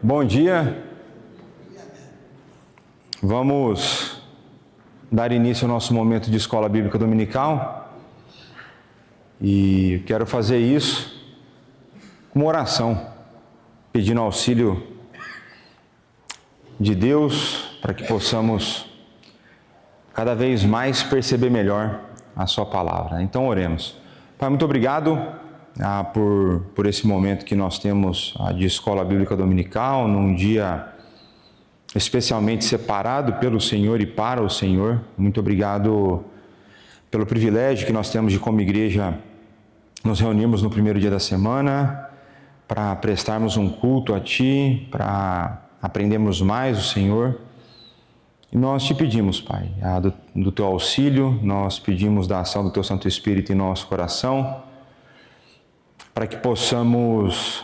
Bom dia, vamos dar início ao nosso momento de escola bíblica dominical e quero fazer isso com uma oração, pedindo auxílio de Deus para que possamos cada vez mais perceber melhor a sua palavra. Então oremos. Pai, muito obrigado por esse momento que nós temos de escola bíblica dominical, num dia especialmente separado pelo Senhor e para o Senhor. Muito obrigado pelo privilégio que nós temos de, como igreja, nos reunirmos no primeiro dia da semana para prestarmos um culto a Ti, para aprendermos mais o Senhor. E nós te pedimos, Pai, do Teu auxílio, nós pedimos da ação do Teu Santo Espírito em nosso coração, para que possamos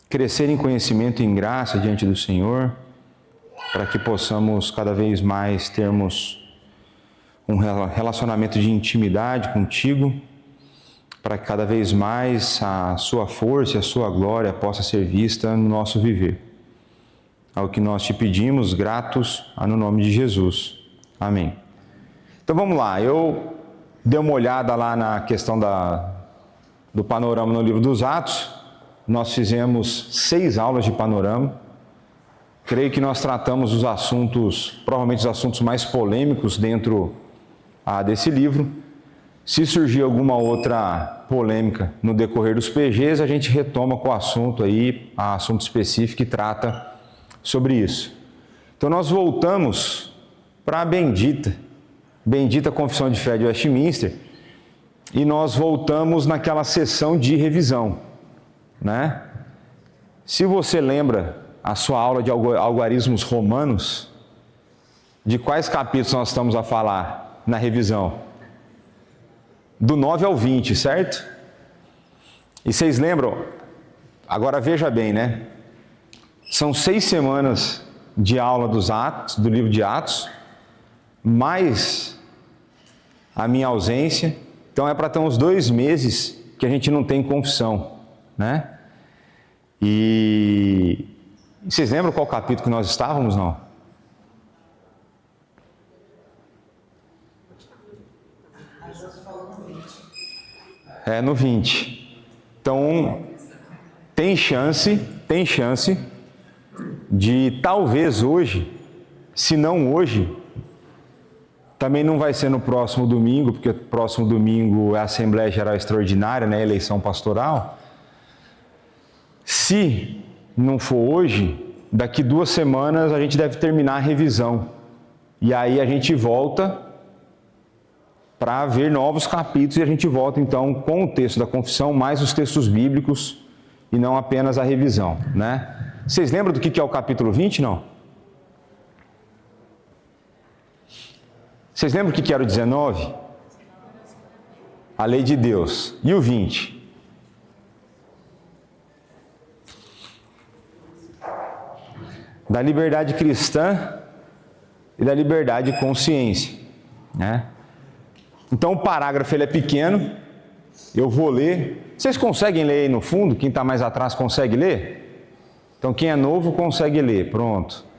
crescer em conhecimento e em graça diante do Senhor, para que possamos cada vez mais termos um relacionamento de intimidade contigo, para que cada vez mais a Sua força e a Sua glória possa ser vista no nosso viver. Ao que nós te pedimos, gratos, no nome de Jesus. Amém. Então vamos lá, eu dei uma olhada lá na questão do panorama no livro dos Atos. Nós fizemos 6 aulas de panorama. Creio que nós tratamos os assuntos, provavelmente os assuntos mais polêmicos dentro desse livro. Se surgir alguma outra polêmica no decorrer dos PGs, a gente retoma com o assunto aí, assunto específico que trata sobre isso. Então nós voltamos para a bendita Confissão de Fé de Westminster, e nós voltamos naquela sessão de revisão, né? Se você lembra a sua aula de algarismos romanos, de quais capítulos nós estamos a falar na revisão? Do 9 ao 20, certo? E vocês lembram? Agora veja bem, né? São 6 semanas de aula dos Atos, do livro de Atos, mais a minha ausência. Então é para ter uns 2 meses que a gente não tem confissão, né? E vocês lembram qual capítulo que nós estávamos, não? É no 20. Então tem chance de talvez hoje, se não hoje, também não vai ser no próximo domingo, porque o próximo domingo é a Assembleia Geral Extraordinária, né, eleição pastoral. Se não for hoje, daqui 2 semanas a gente deve terminar a revisão. E aí a gente volta para ver novos capítulos e a gente volta então com o texto da confissão, mais os textos bíblicos e não apenas a revisão, né? Vocês lembram do que é o capítulo 20, não? Vocês lembram o que era o 19? A lei de Deus. E o 20? Da liberdade cristã e da liberdade de consciência, né? Então o parágrafo ele é pequeno, eu vou ler. Vocês conseguem ler aí no fundo? Quem está mais atrás consegue ler? Então quem é novo consegue ler, pronto.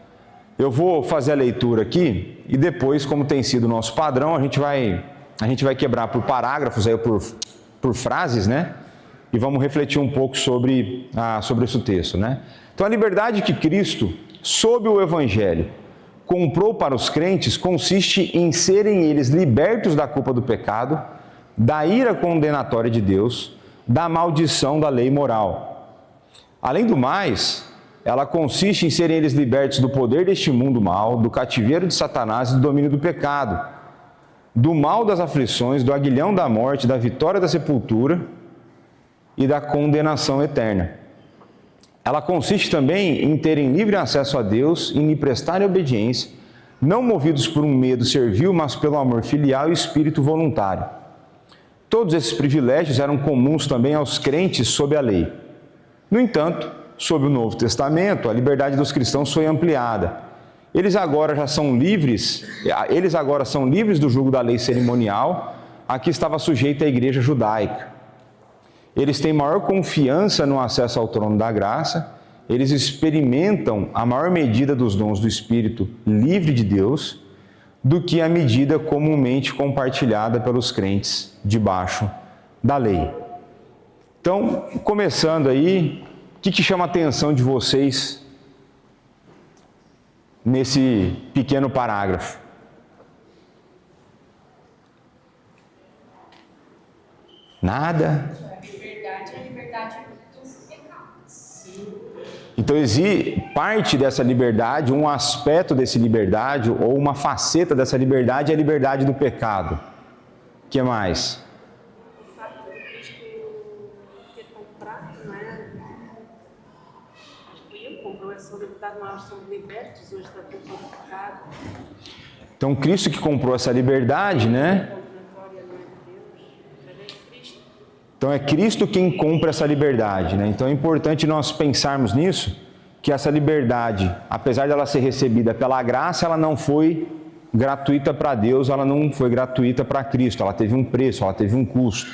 Eu vou fazer a leitura aqui e depois, como tem sido o nosso padrão, a gente vai quebrar por parágrafos, aí por frases, né? E vamos refletir um pouco sobre esse texto, né? Então a liberdade que Cristo, sob o Evangelho, comprou para os crentes consiste em serem eles libertos da culpa do pecado, da ira condenatória de Deus, da maldição da lei moral. Além do mais, ela consiste em serem eles libertos do poder deste mundo mal, do cativeiro de Satanás e do domínio do pecado, do mal das aflições, do aguilhão da morte, da vitória da sepultura e da condenação eterna. Ela consiste também em terem livre acesso a Deus e lhe prestarem obediência, não movidos por um medo servil, mas pelo amor filial e espírito voluntário. Todos esses privilégios eram comuns também aos crentes sob a lei. No entanto, sob o Novo Testamento, a liberdade dos cristãos foi ampliada. Eles agora são livres do jugo da lei cerimonial, a que estava sujeita a igreja judaica. Eles têm maior confiança no acesso ao trono da graça eles experimentam a maior medida dos dons do Espírito livre de Deus do que a medida comumente compartilhada pelos crentes debaixo da lei. Então, começando aí, o que chama a atenção de vocês nesse pequeno parágrafo? Nada? A liberdade é a liberdade dos pecados. Então, parte dessa liberdade, um aspecto dessa liberdade, ou uma faceta dessa liberdade é a liberdade do pecado. O que mais? O fato de Cristo ter comprado, não é? Ele comprou essa liberdade, nós somos libertos hoje da culpa do pecado. Então, Cristo que comprou essa liberdade, né? Então é Cristo quem compra essa liberdade, né? Então é importante nós pensarmos nisso, que essa liberdade, apesar dela ser recebida pela graça, ela não foi gratuita para Deus, ela não foi gratuita para Cristo, ela teve um preço, ela teve um custo,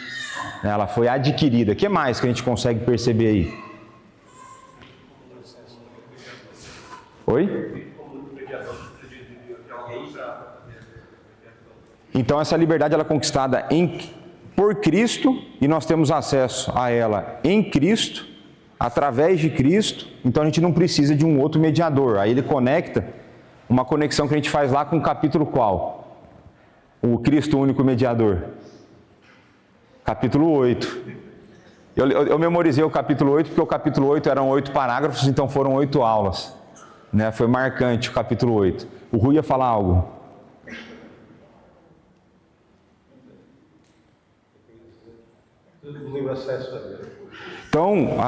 né? Ela foi adquirida. O que mais que a gente consegue perceber aí? Oi? Então essa liberdade ela é conquistada por Cristo, e nós temos acesso a ela em Cristo, através de Cristo, então a gente não precisa de um outro mediador. Aí ele conecta, uma conexão que a gente faz lá com o capítulo qual? O Cristo único mediador. Capítulo 8. Eu memorizei o capítulo 8 porque o capítulo 8 eram 8 parágrafos, então foram 8 aulas. Né? Foi marcante o capítulo 8. O Rui ia falar algo. Então,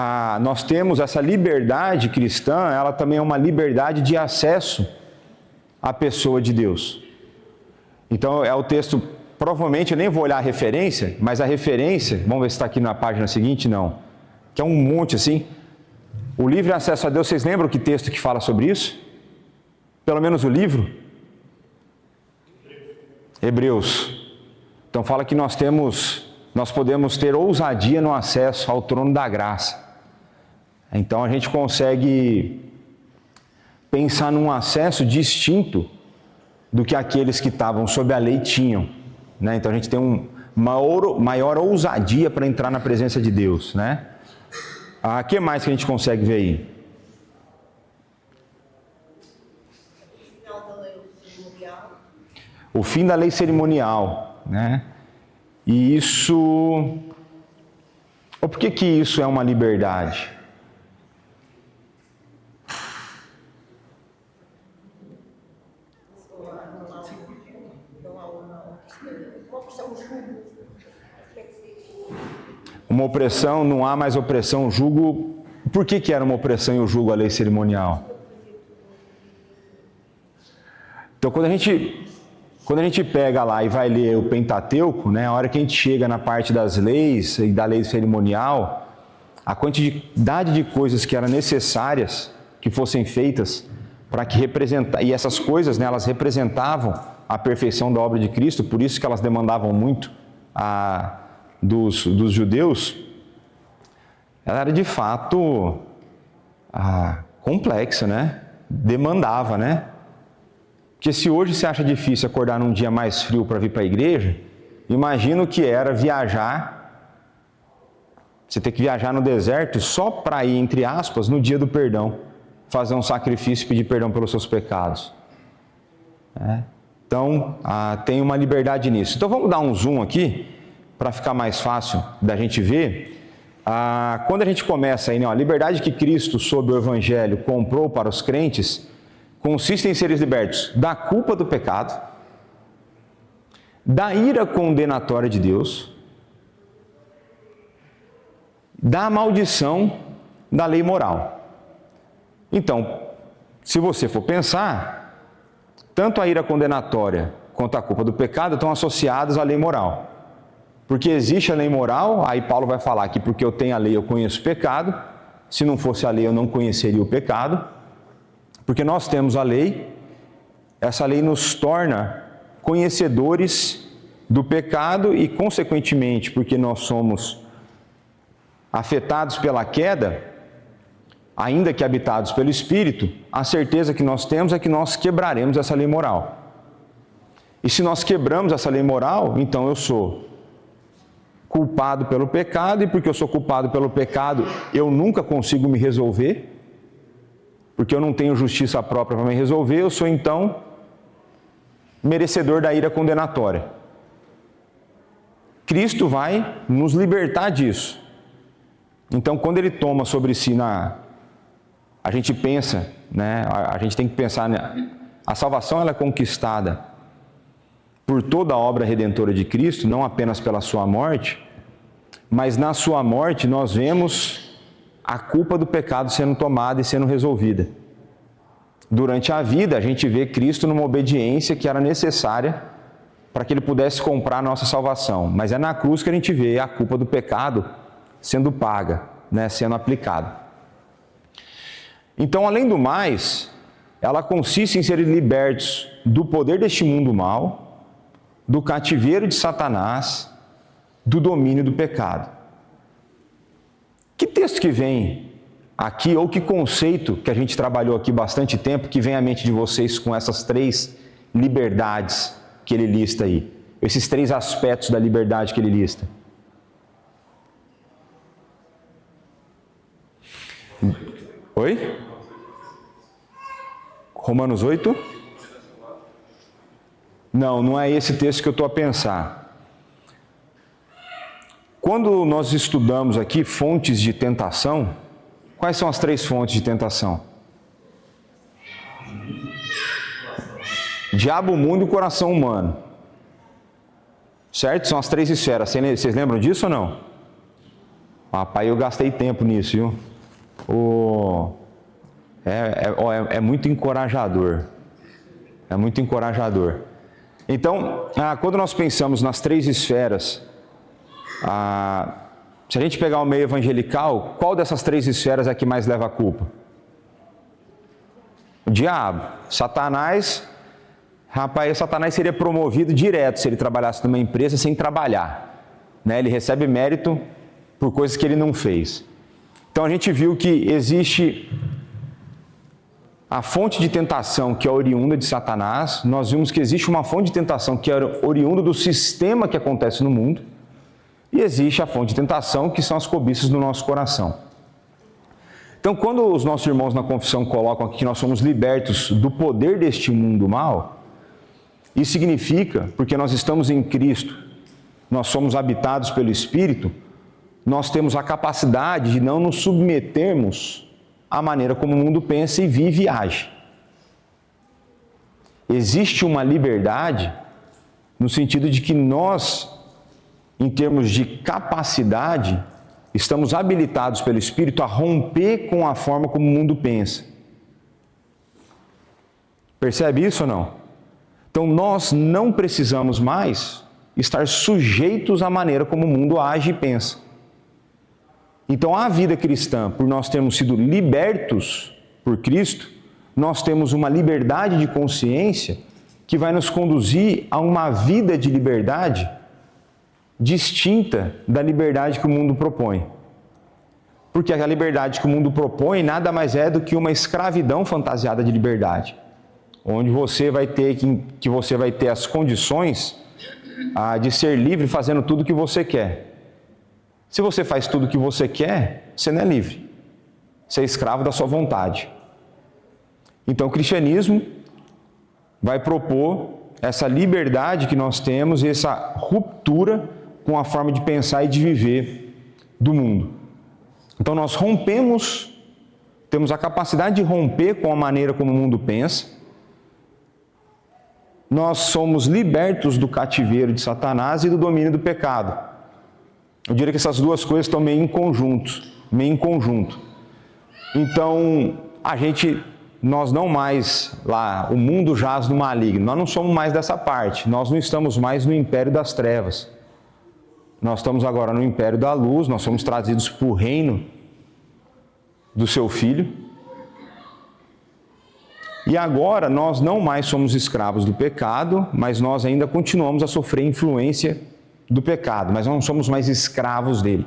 nós temos essa liberdade cristã, ela também é uma liberdade de acesso à pessoa de Deus. Então, é o texto, provavelmente eu nem vou olhar a referência, mas a referência, vamos ver se está aqui na página seguinte, não, que é um monte assim. O livre acesso a Deus, vocês lembram que texto que fala sobre isso? Pelo menos o livro? Hebreus. Então, fala que nós podemos ter ousadia no acesso ao trono da graça. Então a gente consegue pensar num acesso distinto do que aqueles que estavam sob a lei tinham, né? Então a gente tem maior ousadia para entrar na presença de Deus, né? O que mais que a gente consegue ver aí? O fim da lei cerimonial, né? E isso... Por que isso é uma liberdade? Uma opressão, não há mais opressão, jugo... Por que era uma opressão e o jugo a lei cerimonial? Então, quando a gente pega lá e vai ler o Pentateuco, né, a hora que a gente chega na parte das leis e da lei cerimonial, a quantidade de coisas que eram necessárias que fossem feitas para que representassem, e essas coisas, né, elas representavam a perfeição da obra de Cristo, por isso que elas demandavam muito dos judeus, ela era de fato complexa, né? Demandava, né? Porque se hoje você acha difícil acordar num dia mais frio para vir para a igreja, imagina o que era viajar, você ter que viajar no deserto só para ir, entre aspas, no dia do perdão, fazer um sacrifício e pedir perdão pelos seus pecados. Então, tem uma liberdade nisso. Então vamos dar um zoom aqui, para ficar mais fácil da gente ver. Quando a gente começa aí, né, a liberdade que Cristo, sob o Evangelho, comprou para os crentes, consiste em seres libertos da culpa do pecado, da ira condenatória de Deus, da maldição da lei moral. Então, se você for pensar, tanto a ira condenatória quanto a culpa do pecado estão associados à lei moral. Porque existe a lei moral, aí Paulo vai falar que porque eu tenho a lei eu conheço o pecado, se não fosse a lei eu não conheceria o pecado. Porque nós temos a lei, essa lei nos torna conhecedores do pecado e, consequentemente, porque nós somos afetados pela queda, ainda que habitados pelo Espírito, a certeza que nós temos é que nós quebraremos essa lei moral. E se nós quebramos essa lei moral, então eu sou culpado pelo pecado, e porque eu sou culpado pelo pecado, eu nunca consigo me resolver, porque eu não tenho justiça própria para me resolver, eu sou então merecedor da ira condenatória. Cristo vai nos libertar disso. Então, quando Ele toma sobre si, a gente pensa, né? A gente tem que pensar, a salvação ela é conquistada por toda a obra redentora de Cristo, não apenas pela sua morte, mas na sua morte nós vemos a culpa do pecado sendo tomada e sendo resolvida. Durante a vida, a gente vê Cristo numa obediência que era necessária para que Ele pudesse comprar a nossa salvação. Mas é na cruz que a gente vê a culpa do pecado sendo paga, né, sendo aplicada. Então, além do mais, ela consiste em serem libertos do poder deste mundo mal, do cativeiro de Satanás, do domínio do pecado. Que texto que vem aqui, ou que conceito que a gente trabalhou aqui bastante tempo, que vem à mente de vocês com essas 3 liberdades que ele lista aí? Esses 3 aspectos da liberdade que ele lista. Oi? Romanos 8? Não, não é esse texto que eu estou a pensar. Quando nós estudamos aqui fontes de tentação, quais são as 3 fontes de tentação? Diabo, mundo e coração humano. Certo? São as 3 esferas. Vocês lembram disso ou não? Rapaz, eu gastei tempo nisso, viu? É muito encorajador. É muito encorajador. Então, quando nós pensamos nas 3 esferas, se a gente pegar o meio evangelical, qual dessas 3 esferas é que mais leva a culpa? O diabo. Satanás, rapaz, Satanás seria promovido direto se ele trabalhasse numa empresa sem trabalhar, né? Ele recebe mérito por coisas que ele não fez. Então a gente viu que existe a fonte de tentação que é oriunda de Satanás, nós vimos que existe uma fonte de tentação que é oriunda do sistema que acontece no mundo, e existe a fonte de tentação que são as cobiças do nosso coração. Então, quando os nossos irmãos na confissão colocam aqui que nós somos libertos do poder deste mundo mal, isso significa, porque nós estamos em Cristo, nós somos habitados pelo Espírito, nós temos a capacidade de não nos submetermos à maneira como o mundo pensa e vive e age. Existe uma liberdade no sentido de que nós, em termos de capacidade, estamos habilitados pelo Espírito a romper com a forma como o mundo pensa. Percebe isso ou não? Então nós não precisamos mais estar sujeitos à maneira como o mundo age e pensa. Então a vida cristã, por nós termos sido libertos por Cristo, nós temos uma liberdade de consciência que vai nos conduzir a uma vida de liberdade distinta da liberdade que o mundo propõe. Porque a liberdade que o mundo propõe nada mais é do que uma escravidão fantasiada de liberdade, onde você vai ter as condições de ser livre fazendo tudo o que você quer. Se você faz tudo o que você quer, você não é livre. Você é escravo da sua vontade. Então o cristianismo vai propor essa liberdade que nós temos e essa ruptura com a forma de pensar e de viver do mundo. Então nós rompemos, temos a capacidade de romper com a maneira como o mundo pensa. Nós somos libertos do cativeiro de Satanás e do domínio do pecado. Eu diria que essas 2 coisas estão meio em conjunto. Então, nós não mais lá, o mundo jaz no maligno, nós não somos mais dessa parte, nós não estamos mais no império das trevas. Nós estamos agora no império da luz, nós somos trazidos para o reino do seu Filho. E agora nós não mais somos escravos do pecado, mas nós ainda continuamos a sofrer influência do pecado, mas não somos mais escravos dele.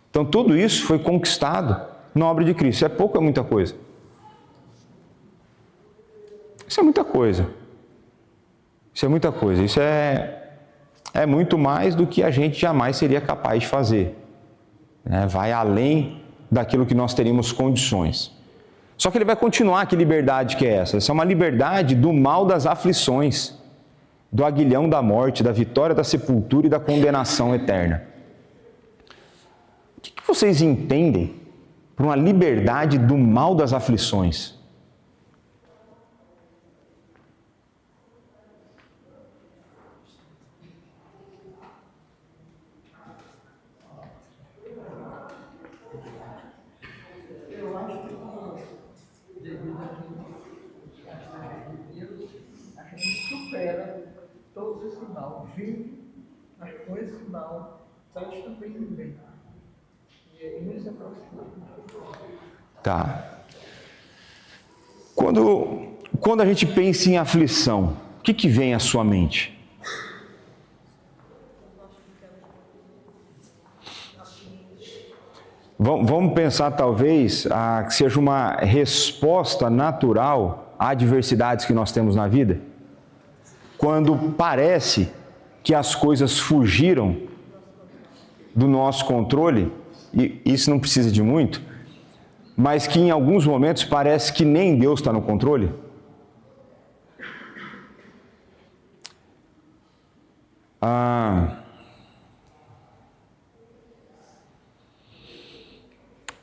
Então tudo isso foi conquistado na obra de Cristo. Isso é pouco ou é muita coisa? Isso é muita coisa. Isso é muita coisa. Isso é muito mais do que a gente jamais seria capaz de fazer. Vai além daquilo que nós teríamos condições. Só que ele vai continuar. Que liberdade que é essa? Essa é uma liberdade do mal das aflições, do aguilhão da morte, da vitória da sepultura e da condenação eterna. O que vocês entendem por uma liberdade do mal das aflições? Supera todo esse mal, vive, mas com esse mal pode também viver. E aí nos aproximamos. Tá. Quando a gente pensa em aflição, o que vem à sua mente? Vamos pensar talvez que seja uma resposta natural a adversidades que nós temos na vida? Quando parece que as coisas fugiram do nosso controle, e isso não precisa de muito, mas que em alguns momentos parece que nem Deus está no controle?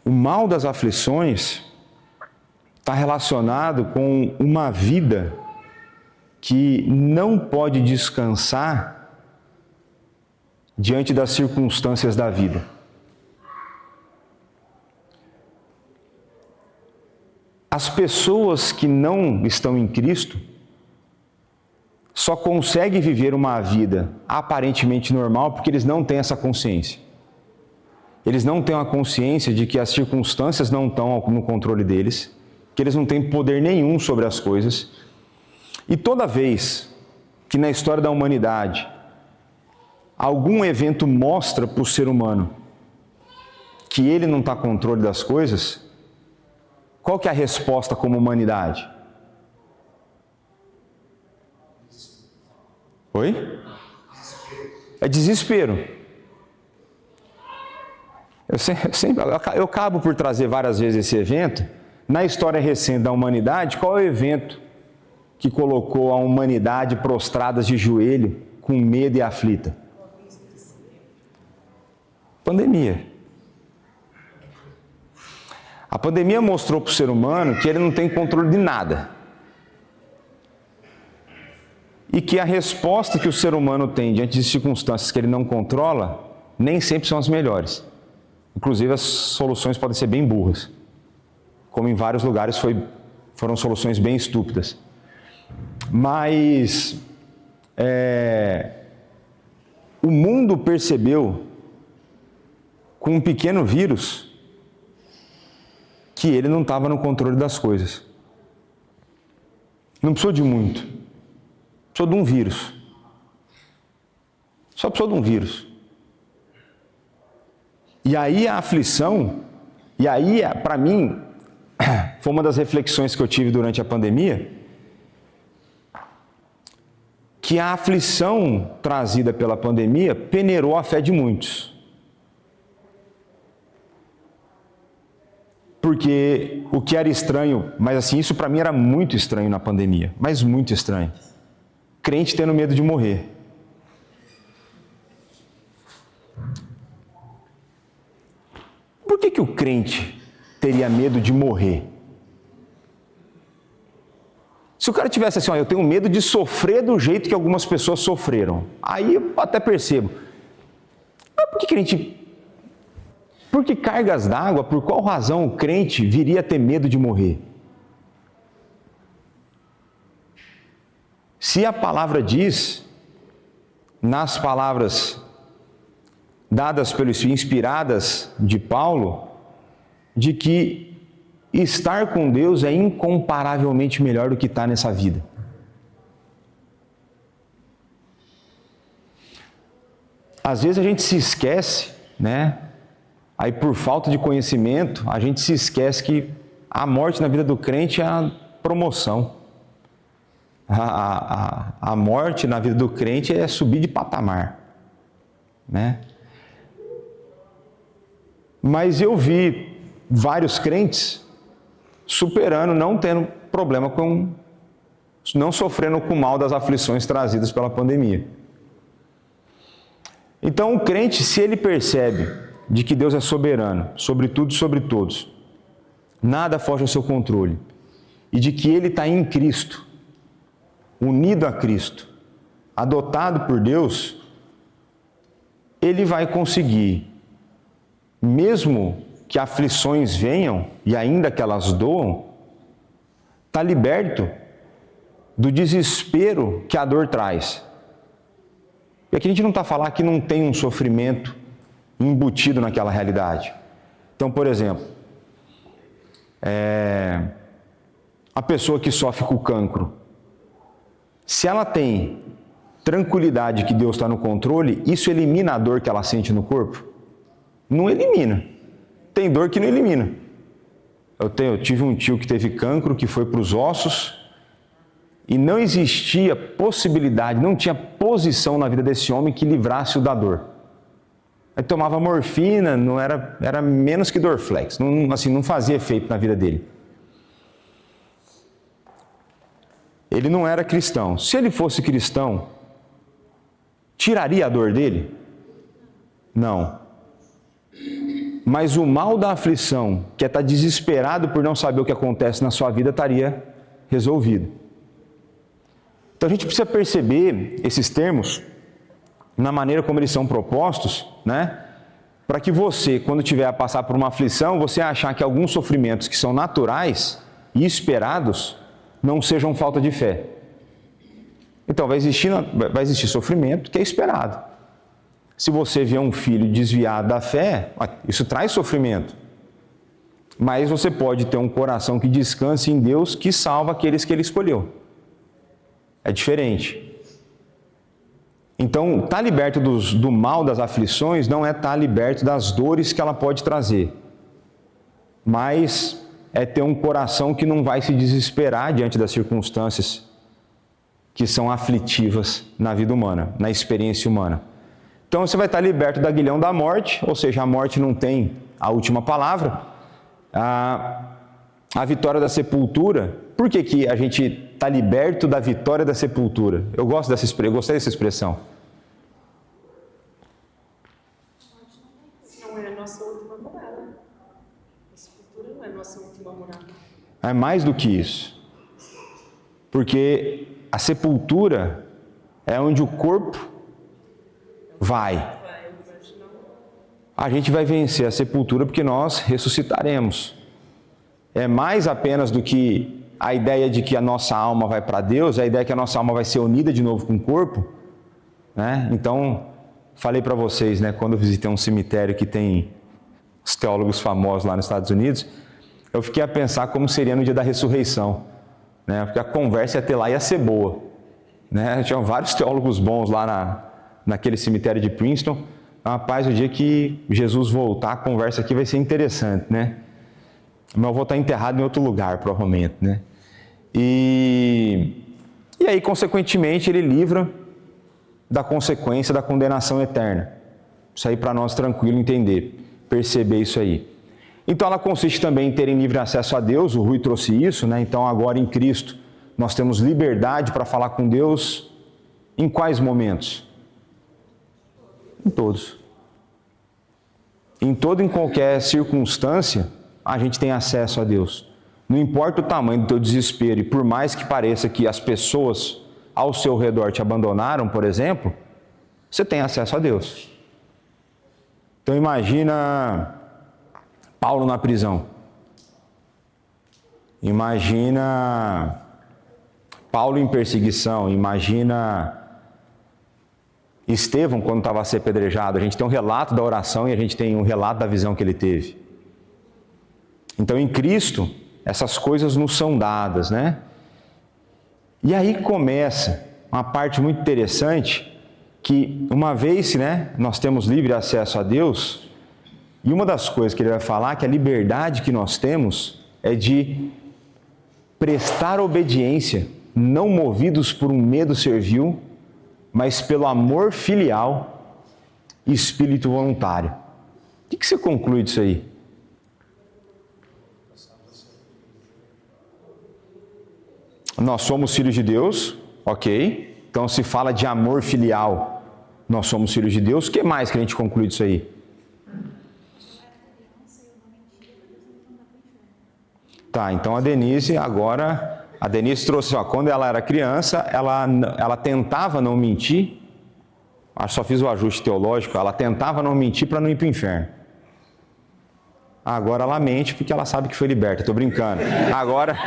O mal das aflições está relacionado com uma vida que não pode descansar diante das circunstâncias da vida. As pessoas que não estão em Cristo só conseguem viver uma vida aparentemente normal porque eles não têm essa consciência. Eles não têm a consciência de que as circunstâncias não estão no controle deles, que eles não têm poder nenhum sobre as coisas. E toda vez que na história da humanidade algum evento mostra para o ser humano que ele não está no controle das coisas, qual que é a resposta como humanidade? Oi? É desespero. Eu acabo por trazer várias vezes esse evento. Na história recente da humanidade, qual é o evento que colocou a humanidade prostrada de joelho, com medo e aflita? Pandemia. A pandemia mostrou para o ser humano que ele não tem controle de nada. E que a resposta que o ser humano tem diante de circunstâncias que ele não controla, nem sempre são as melhores. Inclusive, as soluções podem ser bem burras. Como em vários lugares foram soluções bem estúpidas. Mas o mundo percebeu, com um pequeno vírus, que ele não estava no controle das coisas. Não precisou de muito. Precisou de um vírus. Só precisou de um vírus. E aí a aflição, e aí para mim, foi uma das reflexões que eu tive durante a pandemia, que a aflição trazida pela pandemia peneirou a fé de muitos. Porque o que era estranho, mas assim, isso para mim era muito estranho na pandemia, mas muito estranho. Crente tendo medo de morrer. Por que o crente teria medo de morrer? Se o cara tivesse assim, eu tenho medo de sofrer do jeito que algumas pessoas sofreram, aí eu até percebo. Mas por que cargas d'água, por qual razão o crente viria a ter medo de morrer? Se a palavra diz, nas palavras dadas pelo Espírito, inspiradas de Paulo, de que estar com Deus é incomparavelmente melhor do que estar nessa vida. Às vezes a gente se esquece, Aí, por falta de conhecimento, a gente se esquece que a morte na vida do crente é a promoção. A morte na vida do crente é subir de patamar, né? Mas eu vi vários crentes superando, não tendo problema não sofrendo com o mal das aflições trazidas pela pandemia. Então, o crente, se ele percebe de que Deus é soberano, sobre tudo e sobre todos, nada foge ao seu controle, e de que ele está em Cristo, unido a Cristo, adotado por Deus, ele vai conseguir, mesmo que aflições venham, e ainda que elas doam, está liberto do desespero que a dor traz. E aqui a gente não está falando que não tem um sofrimento embutido naquela realidade. Então, por exemplo, a pessoa que sofre com cancro, se ela tem tranquilidade que Deus está no controle, isso elimina a dor que ela sente no corpo? Não elimina. Tem dor que não elimina. Eu tive um tio que teve cancro, que foi para os ossos, e não existia possibilidade, não tinha posição na vida desse homem que livrasse-o da dor. Ele tomava morfina, não era menos que Dorflex, não fazia efeito na vida dele. Ele não era cristão. Se ele fosse cristão, tiraria a dor dele? Não. Mas o mal da aflição, que é estar desesperado por não saber o que acontece na sua vida, estaria resolvido. Então a gente precisa perceber esses termos na maneira como eles são propostos, né? Para que você, quando tiver a passar por uma aflição, você achar que alguns sofrimentos que são naturais e esperados não sejam falta de fé. Então vai existir sofrimento que é esperado. Se você vê um filho desviado da fé, isso traz sofrimento. Mas você pode ter um coração que descanse em Deus, que salva aqueles que Ele escolheu. É diferente. Então, estar liberto do mal das aflições não é estar liberto das dores que ela pode trazer. Mas é ter um coração que não vai se desesperar diante das circunstâncias que são aflitivas na vida humana, na experiência humana. Então você vai estar liberto do aguilhão da morte, ou seja, a morte não tem a última palavra. A vitória da sepultura. Por que a gente está liberto da vitória da sepultura? Eu gostei dessa expressão. Não é a nossa última morada. A sepultura não é a nossa última morada. É mais do que isso. Porque a sepultura é onde o corpo vai. A gente vai vencer a sepultura porque nós ressuscitaremos. É mais apenas do que a ideia de que a nossa alma vai para Deus, a ideia que a nossa alma vai ser unida de novo com o corpo, né? Então, falei para vocês, né, quando eu visitei um cemitério que tem os teólogos famosos lá nos Estados Unidos, eu fiquei a pensar como seria no dia da ressurreição, né? Porque a conversa ia ser boa, né? Tinham vários teólogos bons lá naquele cemitério de Princeton. Rapaz, o dia que Jesus voltar, a conversa aqui vai ser interessante, né? Mas eu vou estar enterrado em outro lugar, provavelmente, né? E aí, consequentemente, ele livra da consequência da condenação eterna. Isso aí para nós tranquilo entender, perceber isso aí. Então ela consiste também em terem livre acesso a Deus, o Rui trouxe isso, né? Então agora em Cristo nós temos liberdade para falar com Deus em quais momentos? Em todos. Em toda e em qualquer circunstância, a gente tem acesso a Deus. Não importa o tamanho do teu desespero, e por mais que pareça que as pessoas ao seu redor te abandonaram, por exemplo, você tem acesso a Deus. Então imagina Paulo na prisão. Imagina Paulo em perseguição. Imagina Estevão quando estava a ser apedrejado. A gente tem um relato da oração e a gente tem um relato da visão que ele teve. Então em Cristo, essas coisas nos são dadas, né? E aí começa uma parte muito interessante, que uma vez, né, nós temos livre acesso a Deus, E uma das coisas que ele vai falar é que a liberdade que nós temos é de prestar obediência, não movidos por um medo servil, mas pelo amor filial e espírito voluntário. O que você conclui disso aí? Nós somos filhos de Deus, ok. Então se fala de amor filial, nós somos filhos de Deus. O que mais que a gente conclui disso aí? Tá, então a Denise trouxe, quando ela era criança, ela tentava não mentir, acho que só fiz o ajuste teológico, ela tentava não mentir para não ir para o inferno. Agora ela mente porque ela sabe que foi liberta, estou brincando. Agora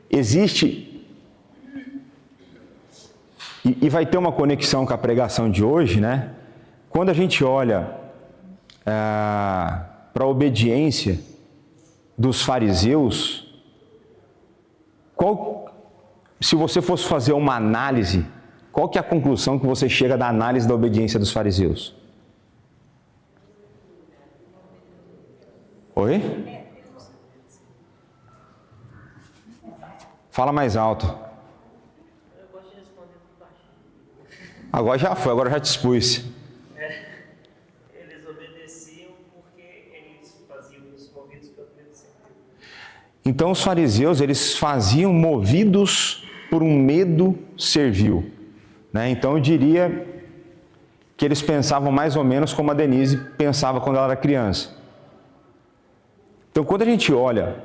existe, e vai ter uma conexão com a pregação de hoje, né? Quando a gente olha para a obediência dos fariseus, se você fosse fazer uma análise, qual que é a conclusão que você chega da análise da obediência dos fariseus? Oi? Fala mais alto. Eu gosto de responder por baixo. Agora já foi, agora já te expus. Eles obedeciam porque eles faziam isso movidos pelo medo servil. Então os fariseus, eles faziam movidos por um medo servil, né? Então eu diria que eles pensavam mais ou menos como a Denise pensava quando ela era criança. Então quando a gente olha,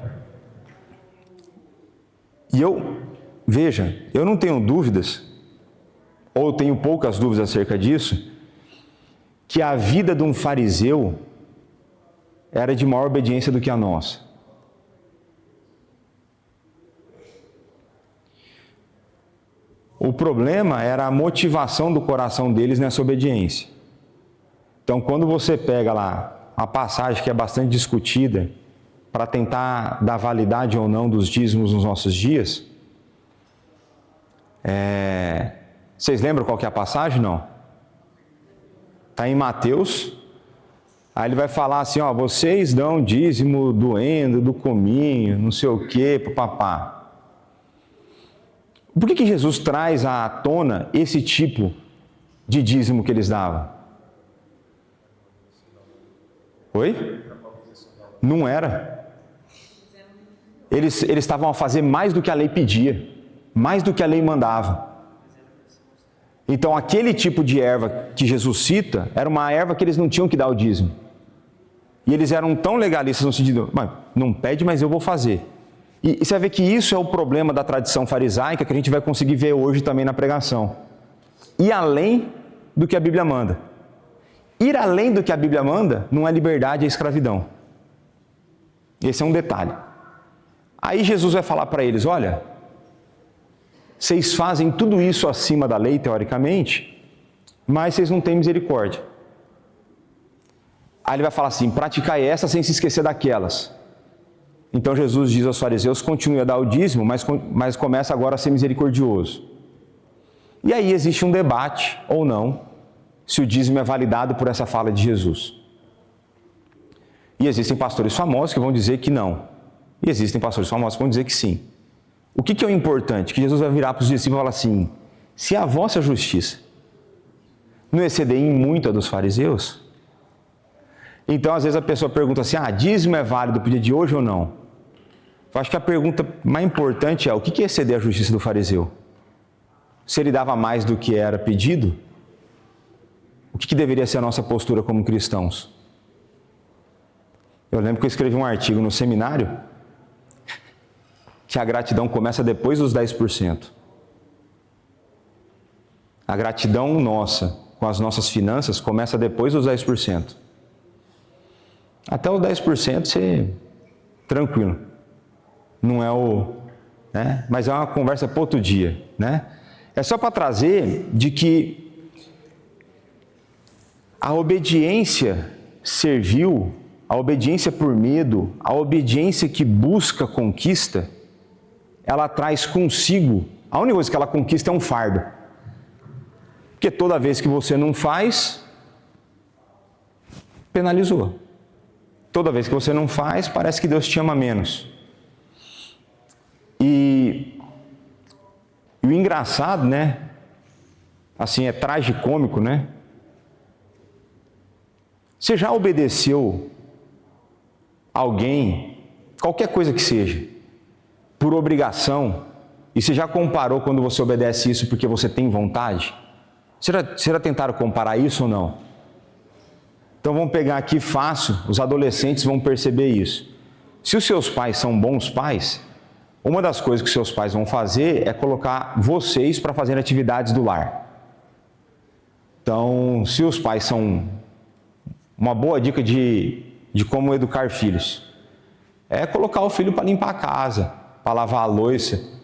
e eu não tenho dúvidas, ou tenho poucas dúvidas acerca disso, que a vida de um fariseu era de maior obediência do que a nossa. O problema era a motivação do coração deles nessa obediência. Então, quando você pega lá a passagem que é bastante discutida, para tentar dar validade ou não dos dízimos nos nossos dias, vocês lembram qual que é a passagem? Não? Está em Mateus. Aí ele vai falar assim, vocês dão dízimo do endo, do cominho, não sei o quê, papapá. Por que Jesus traz à tona esse tipo de dízimo que eles davam? Oi? Não era. Eles estavam a fazer mais do que a lei pedia, mais do que a lei mandava. Então, aquele tipo de erva que Jesus cita, era uma erva que eles não tinham que dar o dízimo. E eles eram tão legalistas no sentido, não pede, mas eu vou fazer. E você vai ver que isso é o problema da tradição farisaica, que a gente vai conseguir ver hoje também na pregação. Ir além do que a Bíblia manda. Ir além do que a Bíblia manda não é liberdade, é escravidão. Esse é um detalhe. Aí Jesus vai falar para eles, olha, vocês fazem tudo isso acima da lei, teoricamente, mas vocês não têm misericórdia. Aí ele vai falar assim, praticai essa sem se esquecer daquelas. Então Jesus diz aos fariseus, continue a dar o dízimo, mas começa agora a ser misericordioso. E aí existe um debate, ou não, se o dízimo é validado por essa fala de Jesus. E existem pastores famosos que vão dizer que não. E existem pastores famosos que vão dizer que sim. O que é o importante? Que Jesus vai virar para os discípulos e falar assim, se a vossa justiça não exceder em muito a dos fariseus, então às vezes a pessoa pergunta assim, dízimo é válido para o dia de hoje ou não? Eu acho que a pergunta mais importante é, o que é exceder a justiça do fariseu? Se ele dava mais do que era pedido, o que deveria ser a nossa postura como cristãos? Eu lembro que eu escrevi um artigo no seminário que a gratidão começa depois dos 10%. A gratidão nossa com as nossas finanças começa depois dos 10%. Até os 10% você tranquilo. Não é mas é uma conversa para outro dia, né? É só para trazer de que a obediência servil, a obediência por medo, a obediência que busca conquista, ela traz consigo, a única coisa que ela conquista é um fardo. Porque toda vez que você não faz, penalizou. Toda vez que você não faz, parece que Deus te ama menos. E o engraçado, né? Assim, é tragicômico, né? Você já obedeceu alguém, qualquer coisa que seja, por obrigação, e você já comparou quando você obedece isso porque você tem vontade? Vocês já tentaram comparar isso ou não? Então vamos pegar aqui fácil, os adolescentes vão perceber isso. Se os seus pais são bons pais, uma das coisas que seus pais vão fazer é colocar vocês para fazer atividades do lar. Então, se os pais são... Uma boa dica de como educar filhos é colocar o filho para limpar a casa, para lavar a louça,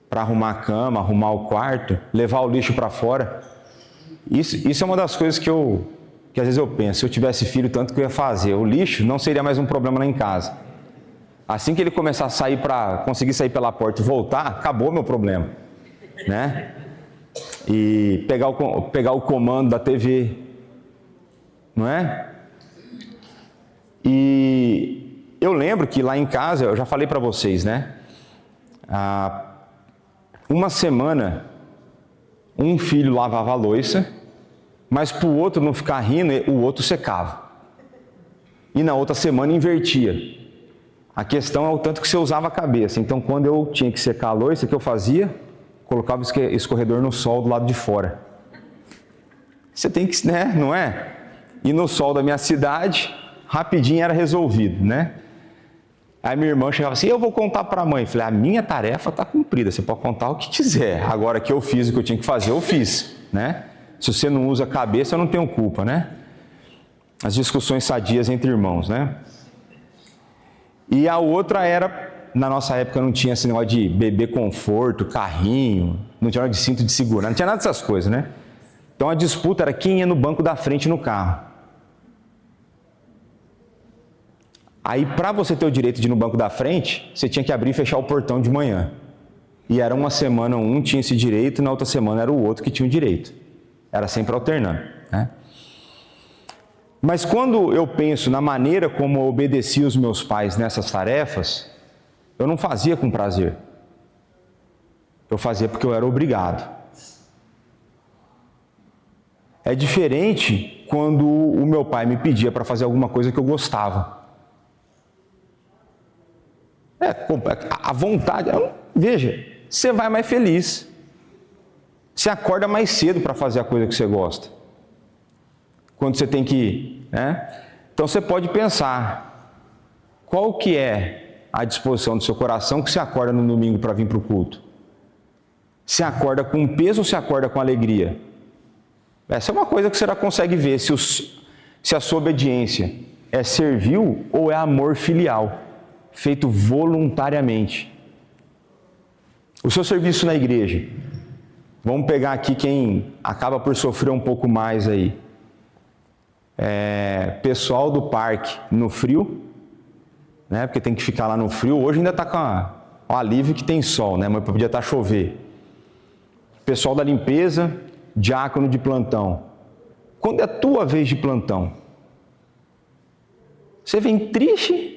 para arrumar a cama, arrumar o quarto, levar o lixo para fora. Isso é uma das coisas que às vezes eu penso, se eu tivesse filho, tanto que eu ia fazer. O lixo não seria mais um problema lá em casa. Assim que ele começar a sair conseguir sair pela porta e voltar, acabou meu problema, né? E pegar o comando da TV, não é? E eu lembro que lá em casa, eu já falei para vocês, né? Uma semana, um filho lavava a louça, mas para o outro não ficar rindo, o outro secava. E na outra semana invertia. A questão é o tanto que você usava a cabeça. Então, quando eu tinha que secar a louça, o que eu fazia? Colocava o escorredor no sol do lado de fora. Você tem que, né? Não é? E no sol da minha cidade, rapidinho era resolvido, né? Aí minha irmã chegava assim, eu vou contar para a mãe. Falei, a minha tarefa está cumprida, você pode contar o que quiser. Agora que eu fiz o que eu tinha que fazer, eu fiz, né? Se você não usa a cabeça, eu não tenho culpa, né? As discussões sadias entre irmãos, né? E a outra era, na nossa época não tinha esse negócio de bebê conforto, carrinho, não tinha nada de cinto de segurança, não tinha nada dessas coisas, né? Então a disputa era quem ia no banco da frente no carro. Aí, para você ter o direito de ir no banco da frente, você tinha que abrir e fechar o portão de manhã. E era uma semana um tinha esse direito, na outra semana era o outro que tinha o direito. Era sempre alternando, né? Mas quando eu penso na maneira como eu obedeci os meus pais nessas tarefas, eu não fazia com prazer. Eu fazia porque eu era obrigado. É diferente quando o meu pai me pedia para fazer alguma coisa que eu gostava. A vontade, veja, você vai mais feliz. Você acorda mais cedo para fazer a coisa que você gosta. Quando você tem que ir, né? Então você pode pensar, qual que é a disposição do seu coração que você acorda no domingo para vir para o culto? Você acorda com peso ou você acorda com alegria? Essa é uma coisa que você já consegue ver se a sua obediência é servil ou é amor filial, feito voluntariamente. O seu serviço na igreja, vamos pegar aqui quem acaba por sofrer um pouco mais aí. Pessoal do parque no frio, né? Porque tem que ficar lá no frio. Hoje ainda está com o alívio que tem sol, né? Mas podia estar chover. Pessoal da limpeza, diácono de plantão. Quando é a tua vez de plantão, você vem triste?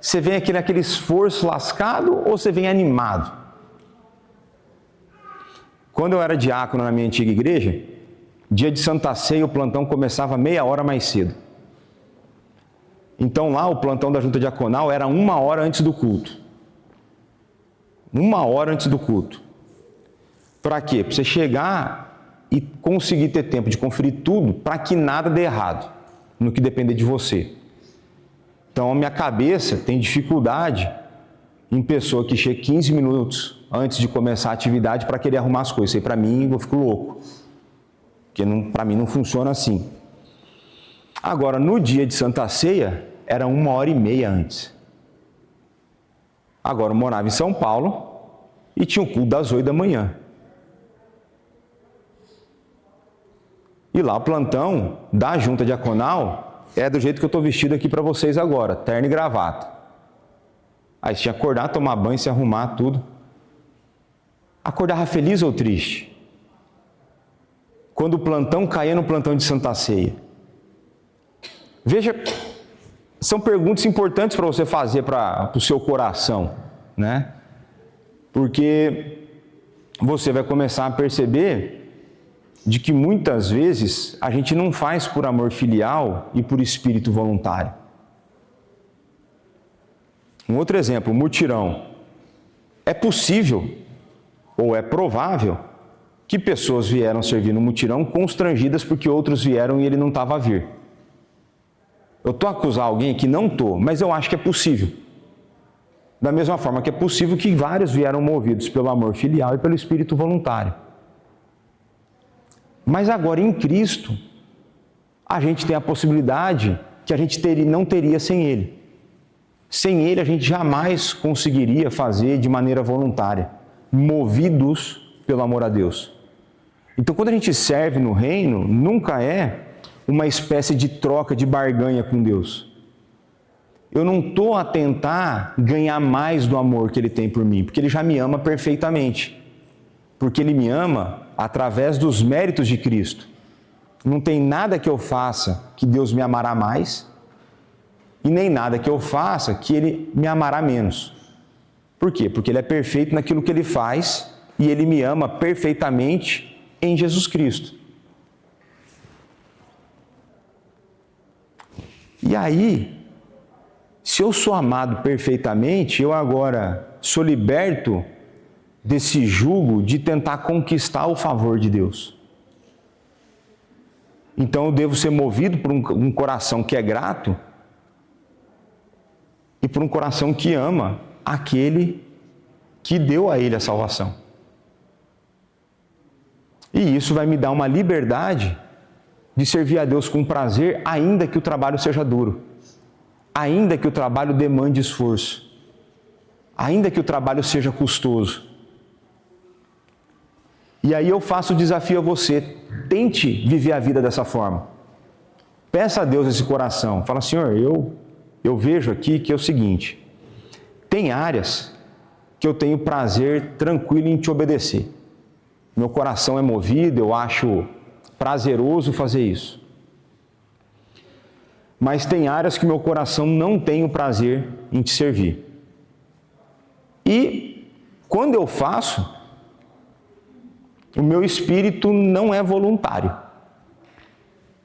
Você vem aqui naquele esforço lascado ou você vem animado? Quando eu era diácono na minha antiga igreja, dia de Santa Ceia o plantão começava meia hora mais cedo. Então lá o plantão da junta diaconal era 1 hora antes do culto. 1 hora antes do culto. Para quê? Para você chegar e conseguir ter tempo de conferir tudo para que nada dê errado no que depender de você. Então a minha cabeça tem dificuldade em pessoa que chega 15 minutos antes de começar a atividade para querer arrumar as coisas. Isso aí para mim eu fico louco. Porque para mim não funciona assim. Agora, no dia de Santa Ceia, era 1h30 antes. Agora, eu morava em São Paulo e tinha o culto das 8 da manhã. E lá o plantão da junta diaconal é do jeito que eu estou vestido aqui para vocês agora, terno e gravata. Aí você tinha que acordar, tomar banho, se arrumar, tudo. Acordava feliz ou triste? quando o plantão caía no plantão de Santa Ceia? Veja, são perguntas importantes para você fazer para o seu coração, né? Porque você vai começar a perceber de que muitas vezes a gente não faz por amor filial e por espírito voluntário. Um outro exemplo, o mutirão. É possível, ou é provável, que pessoas vieram servir no mutirão constrangidas porque outros vieram e ele não estava a vir. Eu estou a acusar alguém que não estou, mas eu acho que é possível. Da mesma forma que é possível que vários vieram movidos pelo amor filial e pelo espírito voluntário. Mas agora em Cristo, a gente tem a possibilidade que a gente não teria sem Ele. Sem Ele a gente jamais conseguiria fazer de maneira voluntária, movidos pelo amor a Deus. Então quando a gente serve no reino, nunca é uma espécie de troca, de barganha com Deus. Eu não estou a tentar ganhar mais do amor que Ele tem por mim, porque Ele já me ama perfeitamente. Porque Ele me ama através dos méritos de Cristo. Não tem nada que eu faça que Deus me amará mais, e nem nada que eu faça que Ele me amará menos. Por quê? Porque Ele é perfeito naquilo que Ele faz, e Ele me ama perfeitamente em Jesus Cristo. E aí, se eu sou amado perfeitamente, eu agora sou liberto desse jugo de tentar conquistar o favor de Deus. Então eu devo ser movido por um coração que é grato e por um coração que ama aquele que deu a ele a salvação. E isso vai me dar uma liberdade de servir a Deus com prazer, ainda que o trabalho seja duro, ainda que o trabalho demande esforço, ainda que o trabalho seja custoso. E aí eu faço o desafio a você, tente viver a vida dessa forma. Peça a Deus esse coração, fala: Senhor, eu vejo aqui que é o seguinte, tem áreas que eu tenho prazer tranquilo em te obedecer. Meu coração é movido, eu acho prazeroso fazer isso. Mas tem áreas que meu coração não tem o prazer em te servir. E quando eu faço, o meu espírito não é voluntário.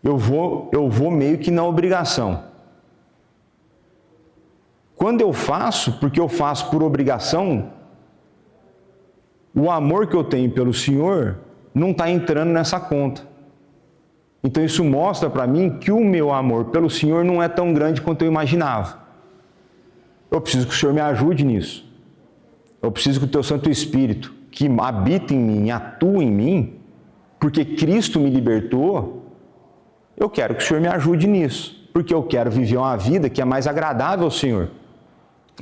Eu vou meio que na obrigação. Quando eu faço, porque eu faço por obrigação, o amor que eu tenho pelo Senhor não está entrando nessa conta. Então isso mostra para mim que o meu amor pelo Senhor não é tão grande quanto eu imaginava. Eu preciso que o Senhor me ajude nisso. Eu preciso que o Teu Santo Espírito, que habita em mim, atua em mim, porque Cristo me libertou, eu quero que o Senhor me ajude nisso, porque eu quero viver uma vida que é mais agradável ao Senhor.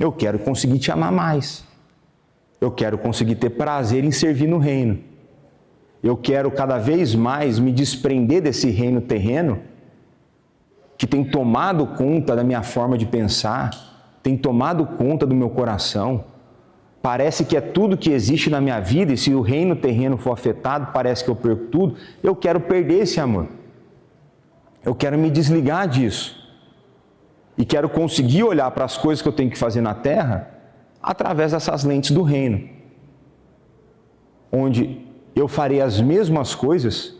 Eu quero conseguir te amar mais. Eu quero conseguir ter prazer em servir no reino. Eu quero cada vez mais me desprender desse reino terreno que tem tomado conta da minha forma de pensar, tem tomado conta do meu coração. Parece que é tudo que existe na minha vida, e se o reino terreno for afetado, parece que eu perco tudo. Eu quero perder esse amor. Eu quero me desligar disso. E quero conseguir olhar para as coisas que eu tenho que fazer na terra através dessas lentes do reino, onde eu farei as mesmas coisas,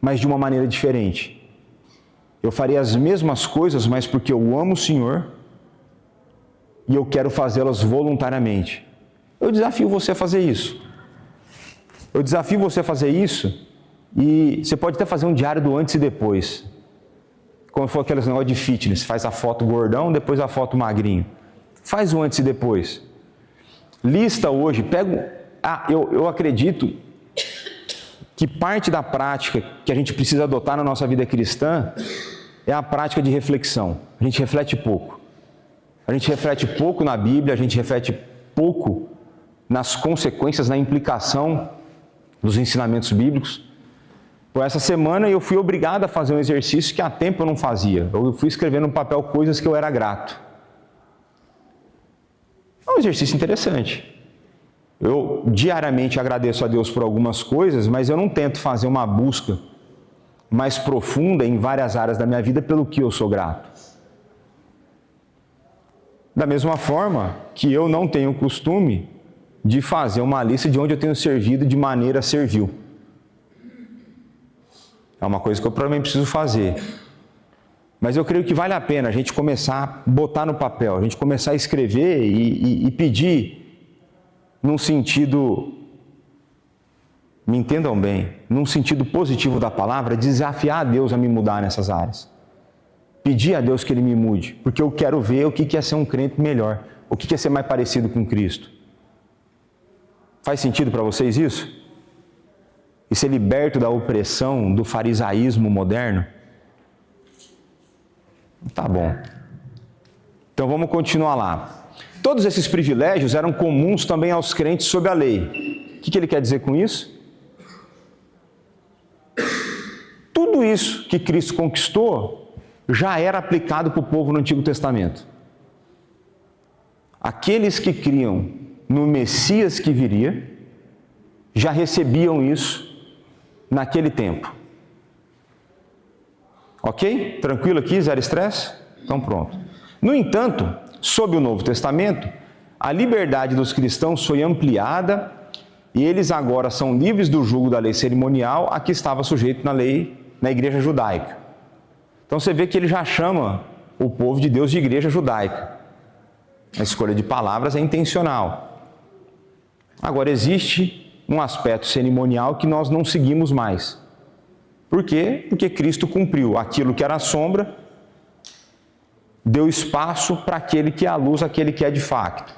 mas de uma maneira diferente. Eu farei as mesmas coisas, mas porque eu amo o Senhor e eu quero fazê-las voluntariamente. Eu desafio você a fazer isso. Eu desafio você a fazer isso, e você pode até fazer um diário do antes e depois. Como for aqueles negócios de fitness, faz a foto gordão, depois a foto magrinho. Faz o antes e depois. Lista hoje, eu acredito que parte da prática que a gente precisa adotar na nossa vida cristã é a prática de reflexão. A gente reflete pouco. A gente reflete pouco na Bíblia, a gente reflete pouco nas consequências, na implicação dos ensinamentos bíblicos. Por essa semana eu fui obrigado a fazer um exercício que há tempo eu não fazia. Eu fui escrever no papel coisas que eu era grato. É um exercício interessante. Eu diariamente agradeço a Deus por algumas coisas, mas eu não tento fazer uma busca mais profunda em várias áreas da minha vida pelo que eu sou grato. Da mesma forma que eu não tenho o costume de fazer uma lista de onde eu tenho servido de maneira servil. É uma coisa que eu provavelmente preciso fazer. Mas eu creio que vale a pena a gente começar a botar no papel, a gente começar a escrever e pedir num sentido, me entendam bem, num sentido positivo da palavra, desafiar a Deus a me mudar nessas áreas. Pedir a Deus que Ele me mude, porque eu quero ver o que é ser um crente melhor, o que é ser mais parecido com Cristo. Faz sentido para vocês isso? E ser liberto da opressão do farisaísmo moderno? Tá bom. Então vamos continuar lá. Todos esses privilégios eram comuns também aos crentes sob a lei. O que ele quer dizer com isso? Tudo isso que Cristo conquistou já era aplicado para o povo no Antigo Testamento. Aqueles que criam no Messias que viria já recebiam isso naquele tempo. Ok? Tranquilo aqui, zero estresse? Então pronto. No entanto, sob o Novo Testamento, a liberdade dos cristãos foi ampliada e eles agora são livres do jugo da lei cerimonial a que estava sujeito na lei, na igreja judaica. Então você vê que ele já chama o povo de Deus de igreja judaica. A escolha de palavras é intencional. Agora existe um aspecto cerimonial que nós não seguimos mais. Por quê? Porque Cristo cumpriu aquilo que era a sombra, deu espaço para aquele que é a luz, aquele que é de facto.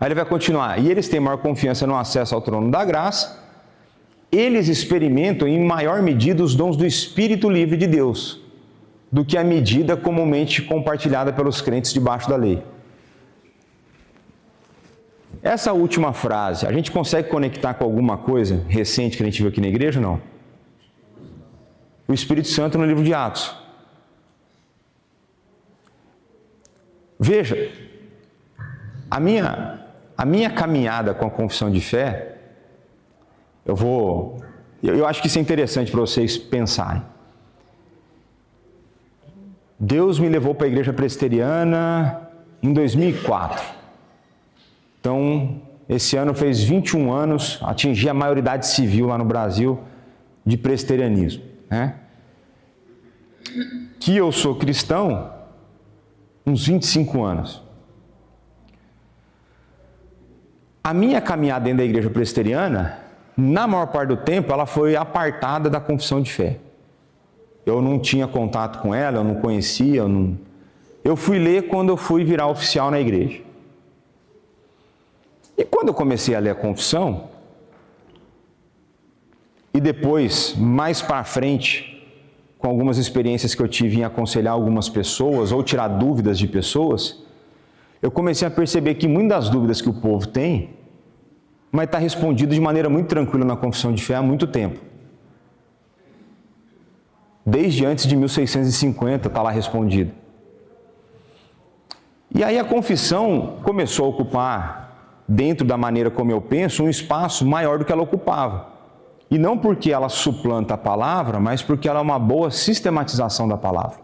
Aí ele vai continuar. E eles têm maior confiança no acesso ao trono da graça, eles experimentam em maior medida os dons do Espírito livre de Deus, do que a medida comumente compartilhada pelos crentes debaixo da lei. Essa última frase, a gente consegue conectar com alguma coisa recente que a gente viu aqui na igreja ou não? O Espírito Santo no livro de Atos. Veja, a minha caminhada com a confissão de fé, eu acho que isso é interessante para vocês pensarem. Deus me levou para a igreja presbiteriana em 2004. Então, esse ano fez 21 anos, atingi a maioridade civil lá no Brasil de presbiterianismo, né? Que eu sou cristão uns 25 anos. A minha caminhada dentro da igreja presbiteriana, na maior parte do tempo, ela foi apartada da confissão de fé. Eu não tinha contato com ela, eu não conhecia, eu fui ler quando eu fui virar oficial na igreja. E quando eu comecei a ler a confissão, e depois, mais para frente, com algumas experiências que eu tive em aconselhar algumas pessoas ou tirar dúvidas de pessoas, eu comecei a perceber que muitas das dúvidas que o povo tem, mas está respondido de maneira muito tranquila na confissão de fé há muito tempo. Desde antes de 1650 está lá respondido. E aí a confissão começou a ocupar, dentro da maneira como eu penso, um espaço maior do que ela ocupava. E não porque ela suplanta a palavra, mas porque ela é uma boa sistematização da palavra.